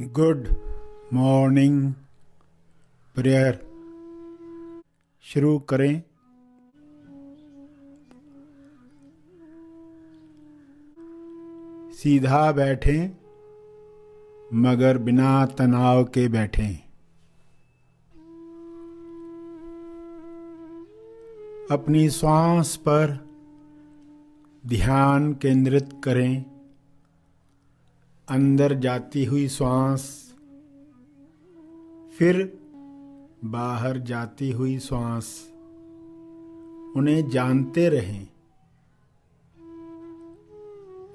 Good morning prayer शुरू करें। सीधा बैठें मगर बिना तनाव के बैठें। अपनी श्वास पर ध्यान केंद्रित करें। अंदर जाती हुई श्वास, फिर बाहर जाती हुई श्वास, उन्हें जानते रहें।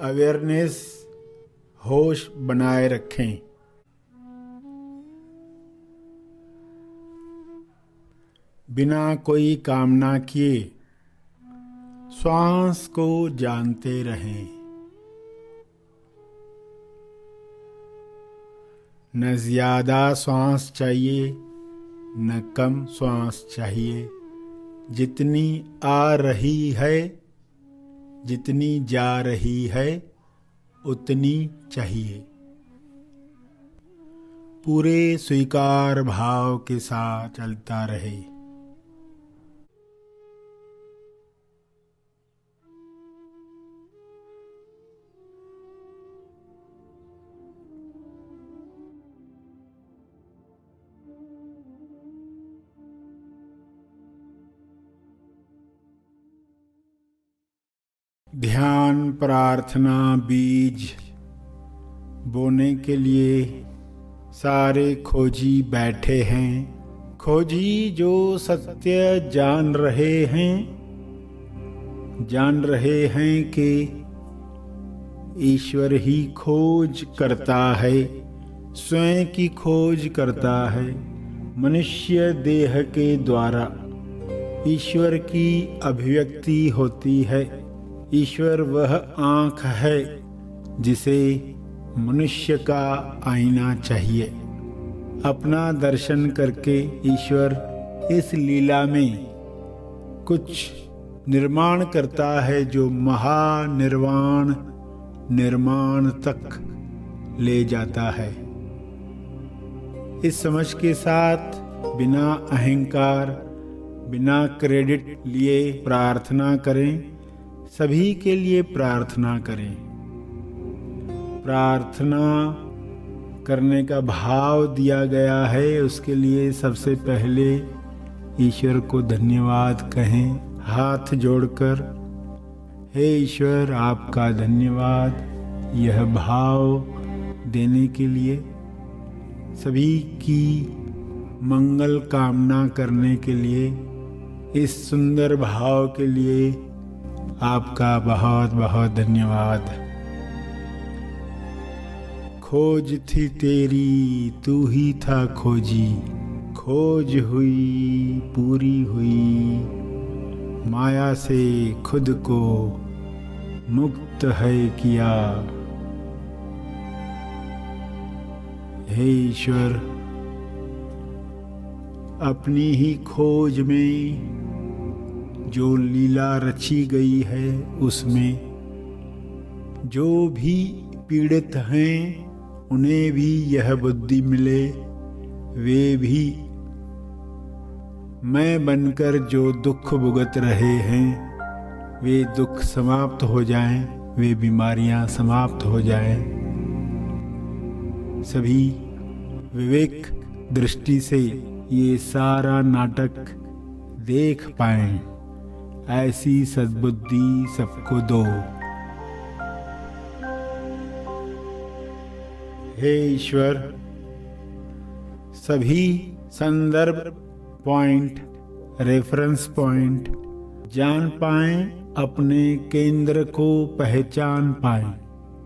अवेयरनेस, होश बनाए रखें। बिना कोई कामना किए श्वास को जानते रहें। न ज्यादा श्वास चाहिए न कम श्वास चाहिए। जितनी आ रही है, जितनी जा रही है, उतनी चाहिए। पूरे स्वीकार भाव के साथ चलता रहे। ध्यान प्रार्थना बीज बोने के लिए सारे खोजी बैठे हैं। खोजी जो सत्य जान रहे हैं कि ईश्वर ही खोज करता है, स्वयं की खोज करता है। मनुष्य देह के द्वारा ईश्वर की अभिव्यक्ति होती है। ईश्वर वह आँख है जिसे मनुष्य का आईना चाहिए। अपना दर्शन करके ईश्वर इस लीला में कुछ निर्माण करता है जो महानिर्वाण निर्माण तक ले जाता है। इस समझ के साथ बिना अहंकार, बिना क्रेडिट लिए प्रार्थना करें। सभी के लिए प्रार्थना करें। प्रार्थना करने का भाव दिया गया है, उसके लिए सबसे पहले ईश्वर को धन्यवाद कहें हाथ जोड़कर। हे ईश्वर, आपका धन्यवाद यह भाव देने के लिए। सभी की मंगल कामना करने के लिए, इस सुंदर भाव के लिए आपका बहुत बहुत धन्यवाद। खोज थी तेरी, तू ही था खोजी। खोज हुई, पूरी हुई, माया से खुद को मुक्त है किया। हे ईश्वर, अपनी ही खोज में जो लीला रची गई है, उसमें जो भी पीड़ित हैं उन्हें भी यह बुद्धि मिले। वे भी मैं बनकर जो दुख भुगत रहे हैं, वे दुख समाप्त हो जाएं, वे बीमारियां समाप्त हो जाएं। सभी विवेक दृष्टि से ये सारा नाटक देख पाएं। ऐसी सद्बुद्धि सबको दो। हे ईश्वर, सभी संदर्भ पॉइंट, रेफरेंस पॉइंट जान पाएं, अपने केंद्र को पहचान पाएं।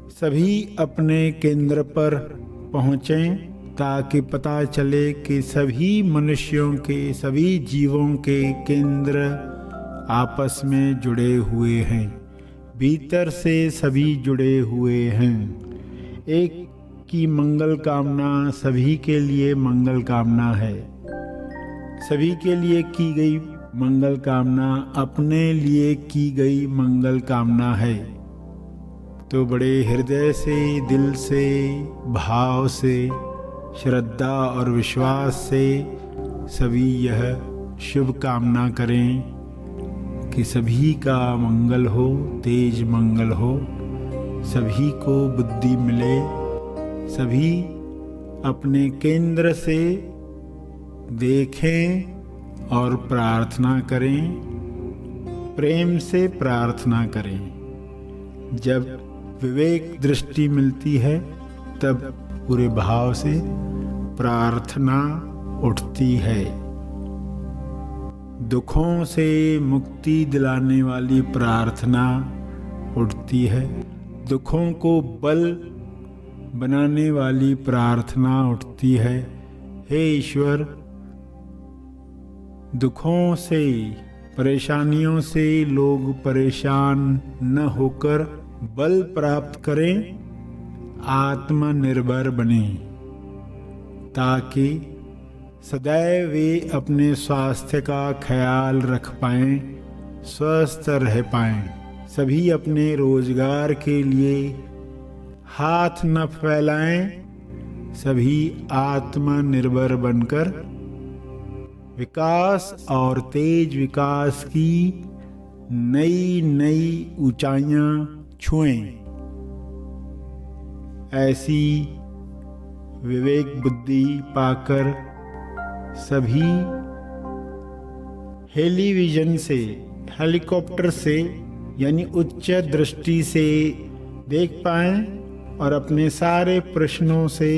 सभी अपने केंद्र पर पहुँचें ताकि पता चले कि सभी मनुष्यों के, सभी जीवों के केंद्र आपस में जुड़े हुए हैं। भीतर से सभी जुड़े हुए हैं। एक की मंगल कामना सभी के लिए मंगल कामना है। सभी के लिए की गई मंगल कामना अपने लिए की गई मंगल कामना है। तो बड़े हृदय से, दिल से, भाव से, श्रद्धा और विश्वास से सभी यह शुभ कामना करें कि सभी का मंगल हो, तेज मंगल हो, सभी को बुद्धि मिले, सभी अपने केंद्र से देखें और प्रार्थना करें, प्रेम से प्रार्थना करें। जब विवेक दृष्टि मिलती है तब पूरे भाव से प्रार्थना उठती है। दुखों से मुक्ति दिलाने वाली प्रार्थना उठती है। दुखों को बल बनाने वाली प्रार्थना उठती है। हे ईश्वर, दुखों से, परेशानियों से लोग परेशान न होकर बल प्राप्त करें, आत्मनिर्भर बने, ताकि सदैव वे अपने स्वास्थ्य का ख्याल रख पाएं, स्वस्थ रह पाएं। सभी अपने रोजगार के लिए हाथ न फैलाएं, सभी आत्मनिर्भर बनकर विकास और तेज विकास की नई नई ऊंचाइयां छुएं। ऐसी विवेक बुद्धि पाकर सभी हेलीविजन से, हेलीकॉप्टर से यानी उच्च दृष्टि से देख पाएं और अपने सारे प्रश्नों से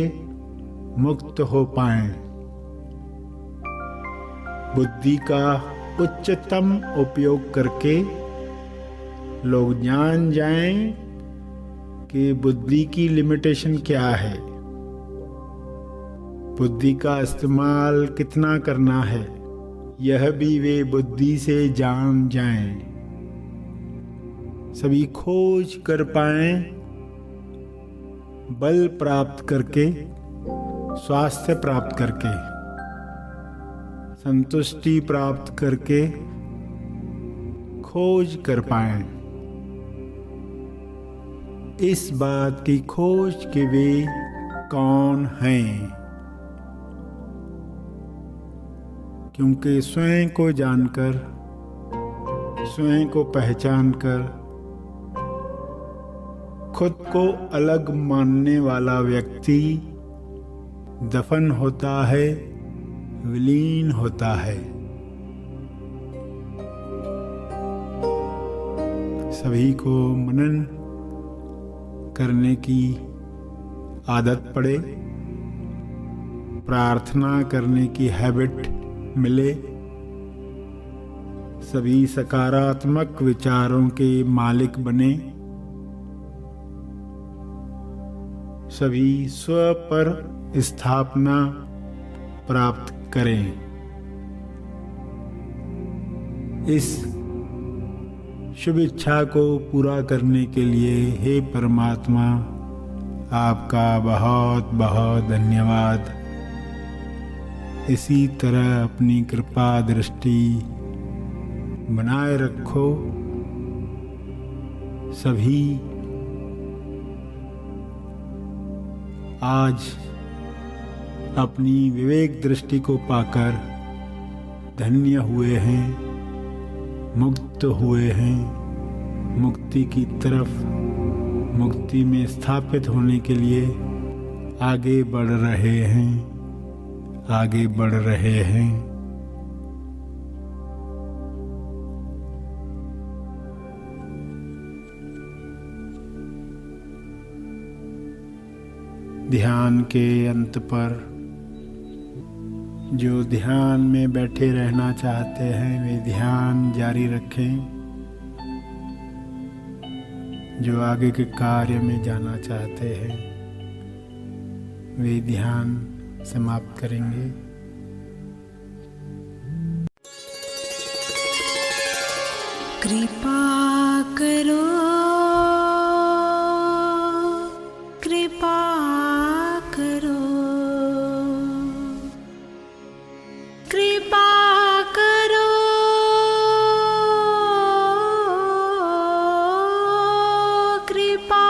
मुक्त हो पाएं। बुद्धि का उच्चतम उपयोग करके लोग जान जाएं कि बुद्धि की लिमिटेशन क्या है, बुद्धि का इस्तेमाल कितना करना है, यह भी वे बुद्धि से जान जाएं। सभी खोज कर पाएं, बल प्राप्त करके, स्वास्थ्य प्राप्त करके, संतुष्टि प्राप्त करके खोज कर पाएं। इस बात की खोज कि वे कौन हैं, क्योंकि स्वयं को जानकर, स्वयं को पहचानकर खुद को अलग मानने वाला व्यक्ति दफन होता है, विलीन होता है। सभी को मनन करने की आदत पड़े, प्रार्थना करने की हैबिट मिले, सभी सकारात्मक विचारों के मालिक बने, सभी स्व पर स्थापना प्राप्त करें। इस शुभ इच्छा को पूरा करने के लिए हे परमात्मा, आपका बहुत बहुत धन्यवाद। इसी तरह अपनी कृपा दृष्टि बनाए रखो। सभी आज अपनी विवेक दृष्टि को पाकर धन्य हुए हैं, मुक्त हुए हैं, मुक्ति की तरफ, मुक्ति में स्थापित होने के लिए आगे बढ़ रहे हैं, आगे बढ़ रहे हैं। ध्यान के अंत पर जो ध्यान में बैठे रहना चाहते हैं वे ध्यान जारी रखें। जो आगे के कार्य में जाना चाहते हैं वे ध्यान समाप्त करेंगे। कृपा करो, कृपा करो, कृपा करो, कृपा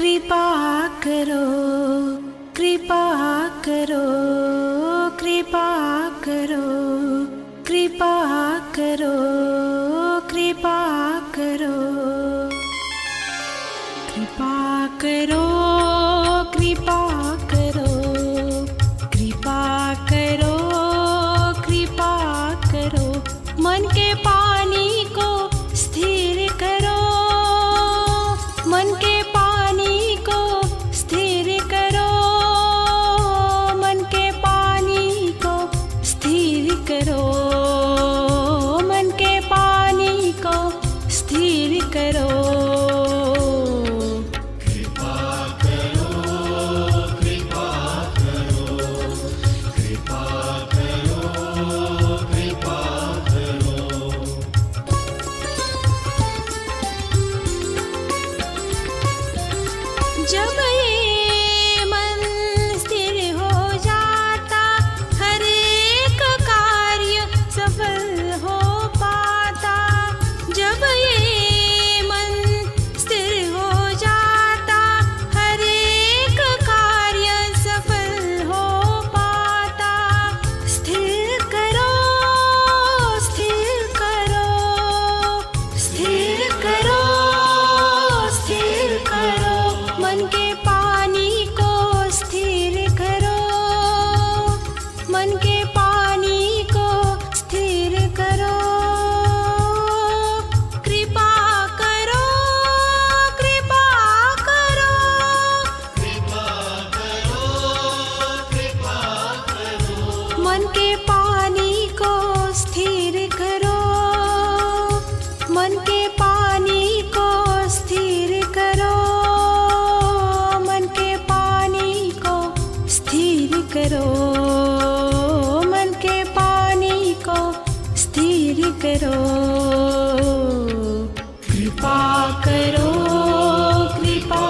कृपा करो कृपा करो कृपा करो कृपा करो कृपा करो कृपा करो कृपा करो कृपा करो कृपा करो मन के पानी को स्थिर करो मन के पानी को स्थिर करो मन के पानी को स्थिर करो मन के पानी को स्थिर करो जब ये मन स्थिर हो जाता हर एक कार्य सफल हो पाता जब ये मन स्थिर हो जाता हर एक कार्य सफल हो पाता स्थिर करो स्थिर करो स्थिर करो स्थिर करो मन के पानी को स्थिर करो मन के पानी को स्थिर करो कृपा करो कृपा करो मन के पानी को स्थिर करो मन के पानी को स्थिर करो मन के पानी को स्थिर करो मन के पानी को स्थिर करो कृपा करो कृपा